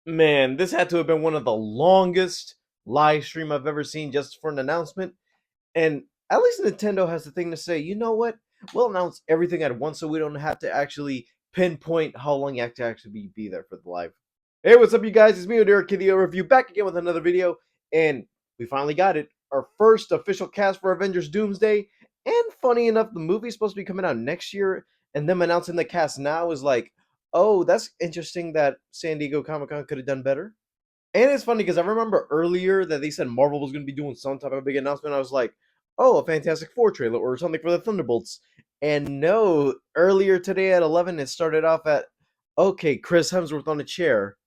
Man, this had to have been one of the longest live stream I've ever seen just for an announcement. And at least Nintendo has the thing to say, you know what? We'll announce everything at once so we don't have to actually pinpoint how long you have to actually be there for the live. Hey, what's up, you guys? It's me, Derek Video Review, back again with another video. And we finally got it. Our first official cast for Avengers Doomsday. And funny enough, the movie's supposed to be coming out next year. And them announcing the cast now is like, oh, that's interesting that San Diego Comic Con could have done better. And it's funny because I remember earlier that they said Marvel was going to be doing some type of big announcement. I was like, oh, a Fantastic Four trailer or something for the Thunderbolts. And no, earlier today at 11, it started off at, okay, Chris Hemsworth on a chair.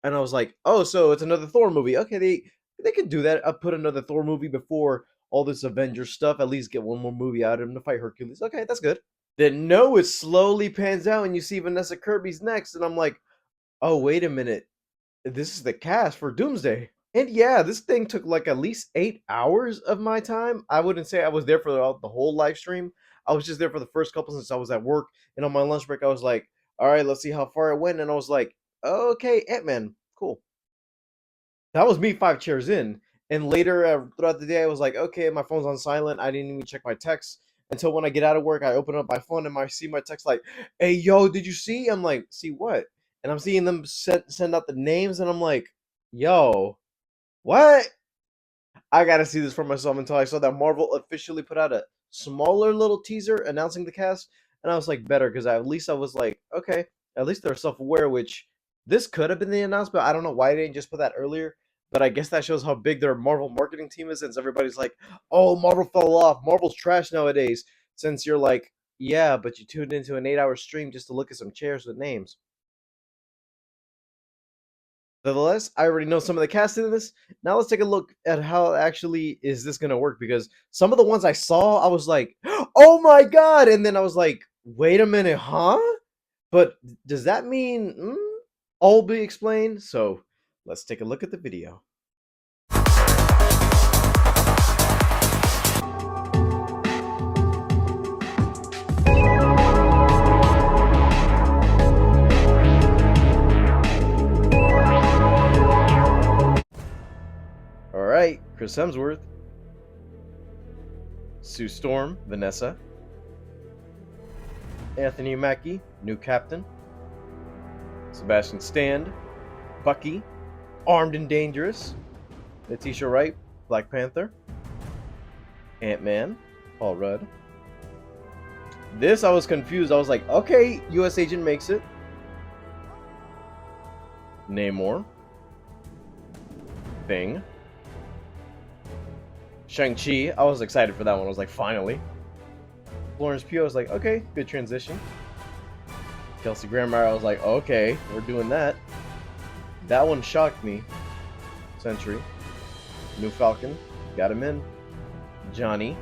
And I was like, oh, so it's another Thor movie. Okay, they could do that. I'll put another Thor movie before all this Avengers stuff. At least get one more movie out of him to fight Hercules. Okay, that's good. Then no, it slowly pans out and you see Vanessa Kirby's next. And I'm like, oh, wait a minute, this is the cast for Doomsday. And yeah, this thing took like at least 8 hours of my time. I wouldn't say I was there for the whole live stream. I was just there for the first couple since I was at work. And on my lunch break, I was like, all right, let's see how far it went. And I was like, okay, Ant-Man, cool. That was me 5 chairs in. And later throughout the day, I was like, okay, my phone's on silent. I didn't even check my text until when I get out of work. I open up my phone and I see my text like, hey, yo, did you see? I'm like, see what? And I'm seeing them send out the names, and I'm like, yo, what? I gotta see this for myself until I saw that Marvel officially put out a smaller little teaser announcing the cast. And I was like, better, because at least I was like, okay, at least they're self aware, which this could have been the announcement. I don't know why they didn't just put that earlier. But I guess that shows how big their Marvel marketing team is, since everybody's like, oh, Marvel fell off. Marvel's trash nowadays. Since you're like, yeah, but you tuned into an 8 hour stream just to look at some chairs with names. Nevertheless, I already know some of the casting in this. Now let's take a look at how actually is this gonna work, because some of the ones I saw, I was like, "Oh my god!" And then I was like, "Wait a minute, huh?" But does that mean all be explained? So let's take a look at the video. All right, Chris Hemsworth, Sue Storm, Vanessa, Anthony Mackie, new captain, Sebastian Stan, Bucky, Armed and Dangerous, Letitia Wright, Black Panther, Ant-Man, Paul Rudd. This I was confused. I was like, okay, U.S. Agent makes it. Namor, Thing, Shang-Chi. I was excited for that one. I was like, finally. Florence Pugh. I was like, okay, good transition. Kelsey Grammer. I was like, okay, we're doing that. That one shocked me. Sentry, New Falcon, got him in. Johnny,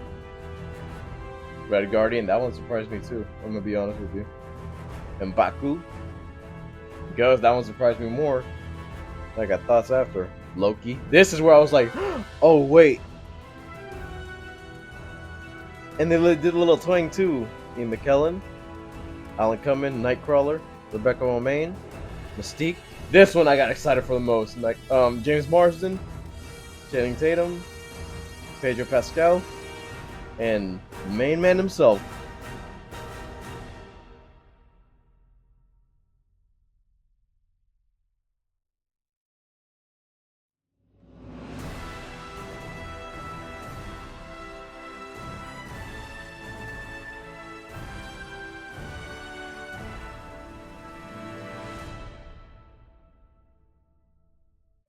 Red Guardian. That one surprised me too. I'm gonna be honest with you. M'Baku, Ghost. That one surprised me more. I got thoughts after. Loki. This is where I was like, oh wait. And they did a little twang too. Ian McKellen, Alan Cumming, Nightcrawler, Rebecca Romijn, Mystique. This one I got excited for the most. Like James Marsden, Channing Tatum, Pedro Pascal, and the main man himself.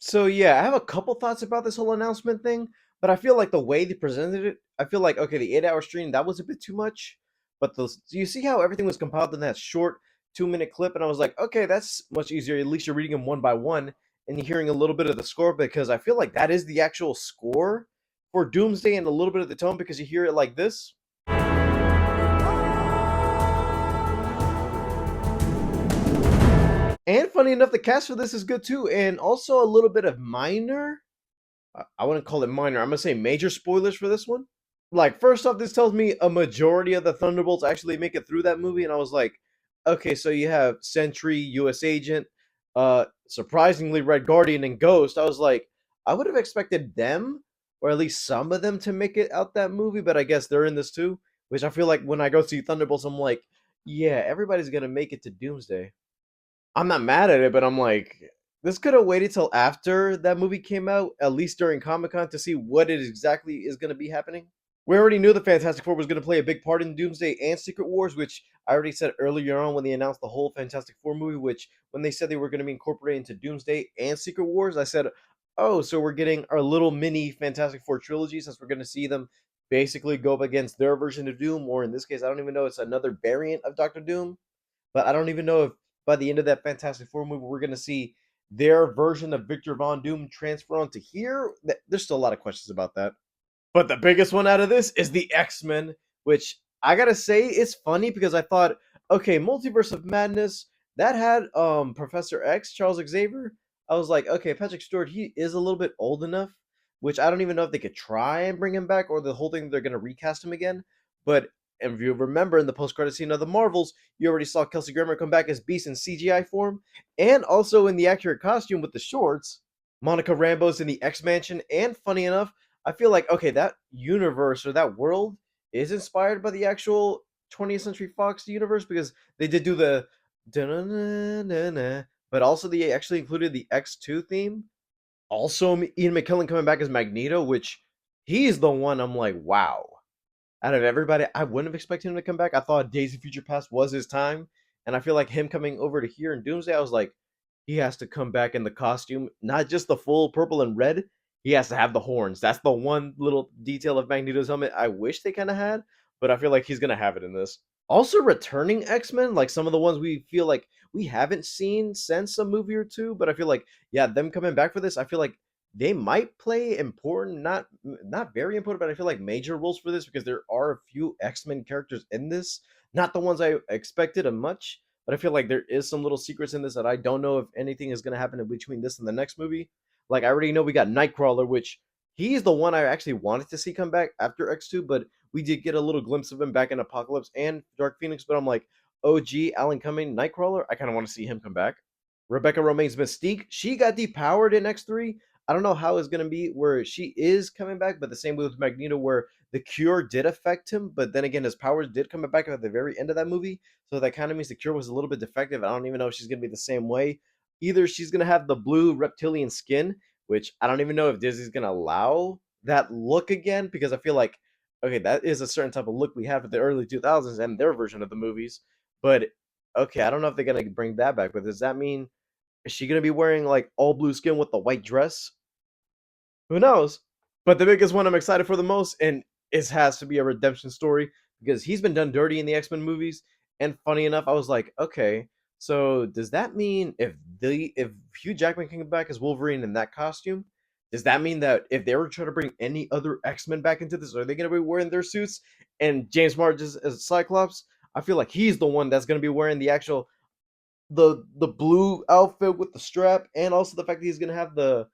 So yeah, I have a couple thoughts about this whole announcement thing, but I feel like the way they presented it, I feel like okay, the 8 hour stream that was a bit too much. But do you see how everything was compiled in that short 2 minute clip? And I was like, okay, that's much easier. At least you're reading them one by one and you're hearing a little bit of the score, because I feel like that is the actual score for Doomsday, and a little bit of the tone because you hear it like this. And funny enough, the cast for this is good too, and also a little bit of minor. I wouldn't call it minor. I'm gonna say major spoilers for this one. Like, first off, this tells me a majority of the Thunderbolts actually make it through that movie, and I was like, okay, so you have Sentry, U.S. Agent, surprisingly Red Guardian and Ghost, I was like, I would have expected them or at least some of them to make it out that movie, but I guess they're in this too. Which I feel like when I go see Thunderbolts, I'm like, yeah, everybody's gonna make it to Doomsday. I'm not mad at it, but I'm like, this could have waited till after that movie came out, at least during Comic Con, to see what it exactly is gonna be happening. We already knew the Fantastic Four was going to play a big part in Doomsday and Secret Wars, which I already said earlier on when they announced the whole Fantastic Four movie, which when they said they were going to be incorporated into Doomsday and Secret Wars, I said, oh, so we're getting our little mini Fantastic Four trilogy since we're going to see them basically go up against their version of Doom, or in this case, I don't even know, it's another variant of Doctor Doom, but I don't even know if by the end of that Fantastic Four movie, we're going to see their version of Victor Von Doom transfer onto here. There's still a lot of questions about that. But the biggest one out of this is the X-Men, which I gotta say is funny because I thought, okay, Multiverse of Madness, that had Professor X, Charles Xavier. I was like, okay, Patrick Stewart, he is a little bit old enough, which I don't even know if they could try and bring him back or the whole thing they're gonna recast him again. But if you remember in the post-credit scene of the Marvels, you already saw Kelsey Grammer come back as Beast in CGI form, and also in the accurate costume with the shorts. Monica Rambeau's in the X Mansion, and funny enough, I feel like okay, that universe or that world is inspired by the actual 20th Century Fox universe because they did do the da-na-na-na-na, but also they actually included the X2 theme. Also, Ian McKellen coming back as Magneto, which he's the one I'm like, wow. Out of everybody, I wouldn't have expected him to come back. I thought Days of Future Past was his time, and I feel like him coming over to here in Doomsday, I was like, he has to come back in the costume, not just the full purple and red. He has to have the horns. That's the one little detail of Magneto's helmet I wish they kind of had, but I feel like he's gonna have it in this. Also, returning X Men, like some of the ones we feel like we haven't seen since a movie or two, but I feel like yeah, them coming back for this, I feel like they might play important, not very important, but I feel like major roles for this because there are a few X-Men characters in this. Not the ones I expected a much, but I feel like there is some little secrets in this that I don't know if anything is going to happen in between this and the next movie. Like I already know we got Nightcrawler, which he's the one I actually wanted to see come back after X2, but we did get a little glimpse of him back in Apocalypse and Dark Phoenix, but I'm like, oh gee, Alan Cumming, Nightcrawler, I kind of want to see him come back. Rebecca Romaine's Mystique, she got depowered in X3. I don't know how it's gonna be where she is coming back, but the same way with Magneto, where the cure did affect him, but then again, his powers did come back at the very end of that movie. So that kind of means the cure was a little bit defective. I don't even know if she's gonna be the same way. Either she's gonna have the blue reptilian skin, which I don't even know if Disney's gonna allow that look again, because I feel like okay, that is a certain type of look we had for the early 2000s and their version of the movies. But okay, I don't know if they're gonna bring that back. But does that mean is she gonna be wearing like all blue skin with the white dress? Who knows? But the biggest one I'm excited for the most, and it has to be a redemption story because he's been done dirty in the X Men movies. And funny enough, I was like, okay, so does that mean if Hugh Jackman came back as Wolverine in that costume, does that mean that if they were trying to bring any other X Men back into this, are they going to be wearing their suits? And James Martin as Cyclops, I feel like he's the one that's going to be wearing the actual the blue outfit with the strap, and also the fact that he's going to have the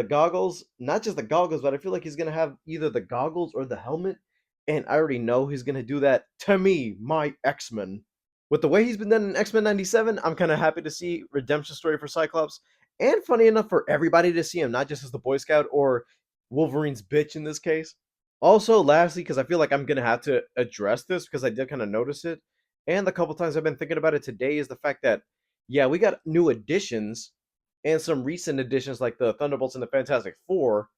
goggles, not just the goggles, but I feel like he's gonna have either the goggles or the helmet. And I already know he's gonna do that to me, my X-Men. With the way he's been done in X-Men 97, I'm kind of happy to see redemption story for Cyclops. And funny enough for everybody to see him, not just as the Boy Scout or Wolverine's bitch in this case. Also, lastly, because I feel like I'm gonna have to address this because I did kind of notice it. And the couple times I've been thinking about it today is the fact that, yeah, we got new additions and some recent additions like the Thunderbolts and the Fantastic Four.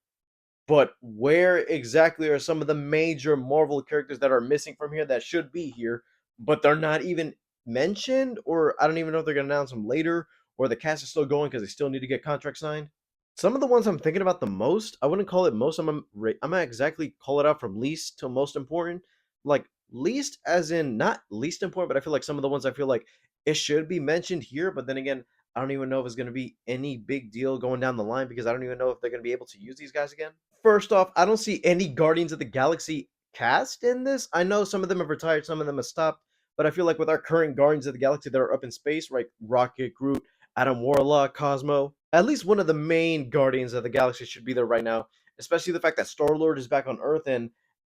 But where exactly are some of the major Marvel characters that are missing from here that should be here, but they're not even mentioned? Or I don't even know if they're going to announce them later, or the cast is still going because they still need to get contracts signed. Some of the ones I'm thinking about the most, I wouldn't call it most. I'm gonna exactly call it out from least to most important. Like least, as in not least important, but I feel like some of the ones I feel like it should be mentioned here. But then again, I don't even know if it's gonna be any big deal going down the line because I don't even know if they're gonna be able to use these guys again. First off, I don't see any Guardians of the Galaxy cast in this. I know some of them have retired, some of them have stopped, but I feel like with our current Guardians of the Galaxy that are up in space, right? Rocket, Groot, Adam Warlock, Cosmo. At least one of the main Guardians of the Galaxy should be there right now, especially the fact that Star Lord is back on Earth and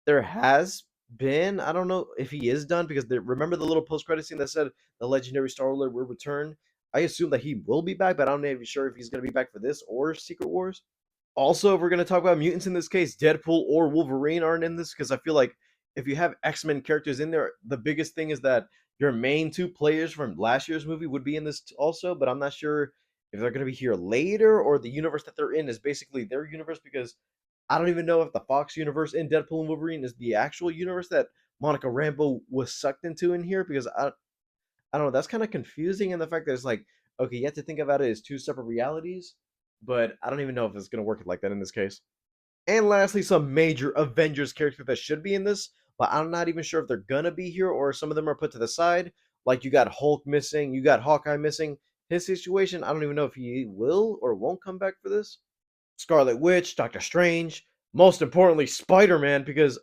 there has been, I don't know if he is done because remember the little post credit scene that said the legendary Star Lord will return? I assume that he will be back, but I'm not even sure if he's going to be back for this or Secret Wars. Also, if we're going to talk about mutants in this case, Deadpool or Wolverine aren't in this because I feel like if you have X-Men characters in there, the biggest thing is that your main two players from last year's movie would be in this also, but I'm not sure if they're going to be here later or the universe that they're in is basically their universe because I don't even know if the Fox universe in Deadpool and Wolverine is the actual universe that Monica Rambeau was sucked into in here because I don't know. That's kind of confusing in the fact that it's like, okay, you have to think about it as two separate realities, but I don't even know if it's going to work like that in this case. And lastly, some major Avengers characters that should be in this, but I'm not even sure if they're going to be here or some of them are put to the side. Like you got Hulk missing, you got Hawkeye missing. His situation, I don't even know if he will or won't come back for this. Scarlet Witch, Doctor Strange, most importantly, Spider Man, because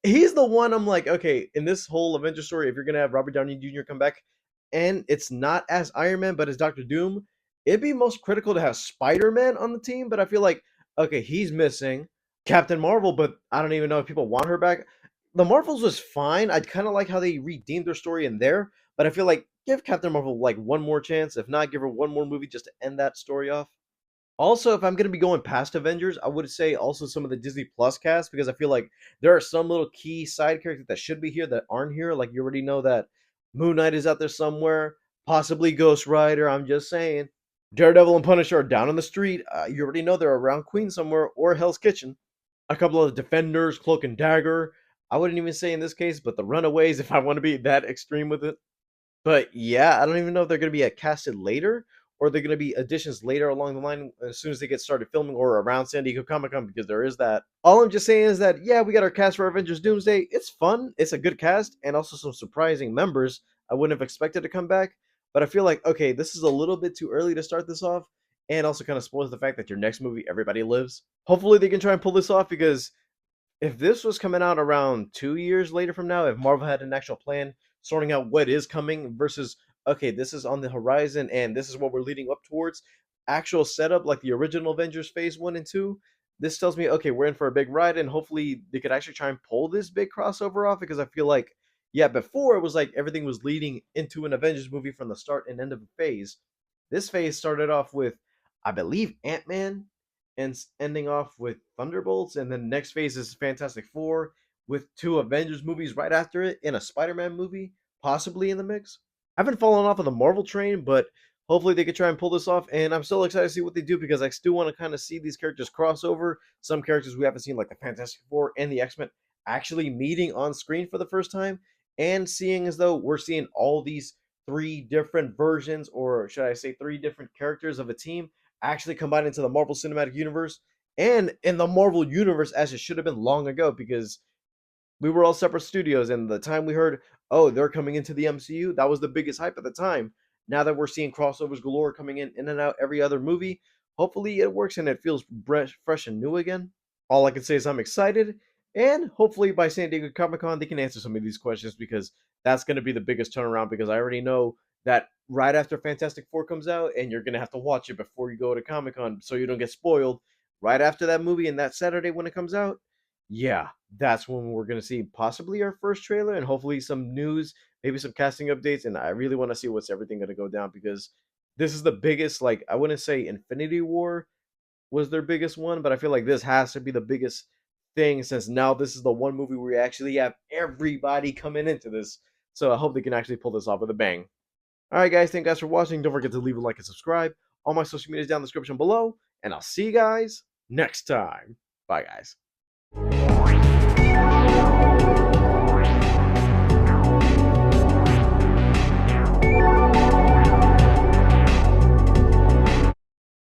he's the one I'm like, okay, in this whole Avenger story, if you're gonna have Robert Downey Jr. come back, and it's not as Iron Man, but as Doctor Doom, it'd be most critical to have Spider Man on the team. But I feel like, okay, he's missing Captain Marvel, but I don't even know if people want her back. The Marvels was fine. I kind of like how they redeemed their story in there, but I feel like give Captain Marvel like one more chance. If not, give her one more movie just to end that story off. Also, if I'm gonna be going past Avengers, I would say also some of the Disney Plus cast because I feel like there are some little key side characters that should be here that aren't here. Like you already know that Moon Knight is out there somewhere, possibly Ghost Rider. I'm just saying. Daredevil and Punisher are down on the street. You already know they're around Queen somewhere or Hell's Kitchen. A couple of Defenders, Cloak and Dagger. I wouldn't even say in this case, but the Runaways, if I want to be that extreme with it. But yeah, I don't even know if they're going to be casted later or they're going to be additions later along the line as soon as they get started filming or around San Diego Comic Con because there is that. All I'm just saying is that yeah, we got our cast for Avengers Doomsday. It's fun. It's a good cast and also some surprising members I wouldn't have expected to come back. But I feel like okay, this is a little bit too early to start this off, and also kind of spoils the fact that your next movie, Everybody Lives. Hopefully they can try and pull this off because if this was coming out around 2 years later from now, if Marvel had an actual plan sorting out what is coming versus okay, this is on the horizon and this is what we're leading up towards, actual setup like the original Avengers Phase 1 and 2, this tells me okay, we're in for a big ride and hopefully they could actually try and pull this big crossover off because I feel like yeah, before it was like everything was leading into an Avengers movie from the start and end of a phase. This phase started off with I believe Ant-Man and ending off with Thunderbolts, and then the next phase is Fantastic Four with two Avengers movies right after it, and a Spider-Man movie possibly in the mix. I haven't fallen off of the Marvel train, but hopefully they could try and pull this off. And I'm still excited to see what they do because I still want to kind of see these characters cross over. Some characters we haven't seen, like the Fantastic Four and the X-Men, actually meeting on screen for the first time, and seeing as though we're seeing all these three different versions, or should I say, three different characters of a team actually combined into the Marvel Cinematic Universe and in the Marvel Universe as it should have been long ago because we were all separate studios. And the time we heard, oh, they're coming into the MCU, that was the biggest hype at the time. Now that we're seeing crossovers galore coming in and out every other movie, hopefully it works and it feels fresh and new again. All I can say is I'm excited, and hopefully by San Diego Comic Con they can answer some of these questions because that's going to be the biggest turnaround. Because I already know that right after Fantastic Four comes out, and you're going to have to watch it before you go to Comic Con so you don't get spoiled. Right after that movie and that Saturday when it comes out, yeah, that's when we're going to see possibly our first trailer and hopefully some news, maybe some casting updates. And I really want to see what's everything going to go down because this is the biggest, like, I wouldn't say Infinity War was their biggest one, but I feel like this has to be the biggest thing since now this is the one movie where we actually have everybody coming into this. So I hope they can actually pull this off with a bang. All right, guys, thank you guys for watching. Don't forget to leave a like and subscribe. All my social media is down in the description below, and I'll see you guys next time. Bye, guys.